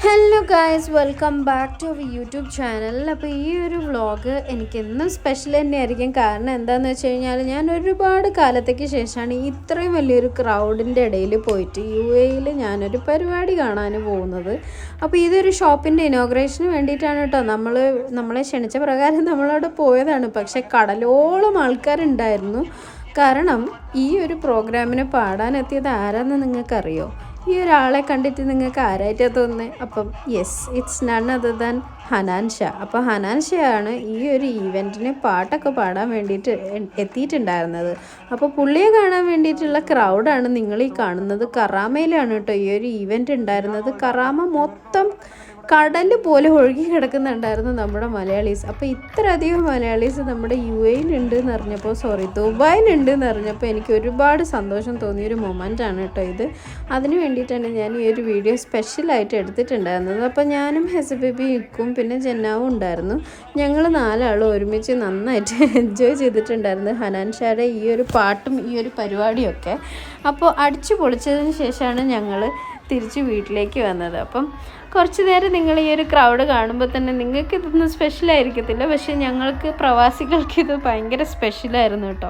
Hello guys, welcome back to our YouTube channel. അപ്പോൾ ഈ ഒരു വ്ളോഗ് എനിക്കെന്നും സ്പെഷ്യൽ തന്നെയായിരിക്കും. കാരണം എന്താണെന്ന് വെച്ച് കഴിഞ്ഞാൽ ഞാൻ ഒരുപാട് കാലത്തേക്ക് ശേഷമാണ് ഇത്രയും വലിയൊരു ക്രൗഡിൻ്റെ ഇടയിൽ പോയിട്ട് UAE ഞാനൊരു പരിപാടി കാണാൻ പോകുന്നത്. അപ്പോൾ ഇതൊരു ഷോപ്പിൻ്റെ ഇനോഗ്രേഷന് വേണ്ടിയിട്ടാണ് കേട്ടോ. നമ്മളെ ക്ഷണിച്ച പ്രകാരം നമ്മളവിടെ പോയതാണ്. പക്ഷേ കടലോളം ആൾക്കാരുണ്ടായിരുന്നു. കാരണം ഈ ഒരു പ്രോഗ്രാമിന് പാടാനെത്തിയത് ആരാന്ന് നിങ്ങൾക്കറിയോ? ഈ ഒരാളെ കണ്ടിട്ട് നിങ്ങൾക്ക് ആരായിട്ടാണ് തോന്നുന്നത്? അപ്പം yes, it's none other than Hanan Shah. അപ്പോൾ ഹനാൻ ഷാ ആണ് ഈ ഒരു ഈവൻറ്റിന് പാട്ടൊക്കെ പാടാൻ വേണ്ടിയിട്ട് എത്തിയിട്ടുണ്ടായിരുന്നത്. അപ്പോൾ പുള്ളിയെ കാണാൻ വേണ്ടിയിട്ടുള്ള ക്രൗഡാണ് നിങ്ങൾ ഈ കാണുന്നത്. കറാമയിലാണ് കേട്ടോ ഈ ഒരു ഈവൻറ്റ് ഉണ്ടായിരുന്നത്. കറാമ മൊത്തം കടൽ പോലെ ഒഴുകി കിടക്കുന്നുണ്ടായിരുന്നു നമ്മുടെ മലയാളീസ്. അപ്പോൾ ഇത്രയധികം മലയാളീസ് നമ്മുടെ UAE എന്ന് അറിഞ്ഞപ്പോൾ, ദുബായിലുണ്ട് എന്ന് അറിഞ്ഞപ്പോൾ എനിക്ക് ഒരുപാട് സന്തോഷം തോന്നിയൊരു മൊമെൻ്റാണ് കേട്ടോ ഇത്. അതിന് വേണ്ടിയിട്ടാണ് ഞാൻ ഈ ഒരു വീഡിയോ സ്പെഷ്യലായിട്ട് എടുത്തിട്ടുണ്ടായിരുന്നത്. അപ്പോൾ ഞാനും ഹെസബേബി ഇക്കും പിന്നെ ജന്നാവും ഉണ്ടായിരുന്നു. ഞങ്ങൾ നാലാളും ഒരുമിച്ച് നന്നായിട്ട് എൻജോയ് ചെയ്തിട്ടുണ്ടായിരുന്നു ഹനാൻ ഷായുടെ ഈ ഒരു പാട്ടും ഈ ഒരു പരിപാടിയൊക്കെ. അപ്പോൾ അടിച്ചു പൊളിച്ചതിന് ശേഷമാണ് ഞങ്ങൾ തിരിച്ച് വീട്ടിലേക്ക് വന്നത്. അപ്പം കുറച്ച് നേരം നിങ്ങൾ ഈ ഒരു ക്രൗഡ് കാണുമ്പോൾ തന്നെ നിങ്ങൾക്ക് ഇതൊന്നും സ്പെഷ്യലായിരിക്കത്തില്ല, പക്ഷേ ഞങ്ങൾക്ക് പ്രവാസികൾക്ക് ഇത് ഭയങ്കര സ്പെഷ്യലായിരുന്നു കേട്ടോ.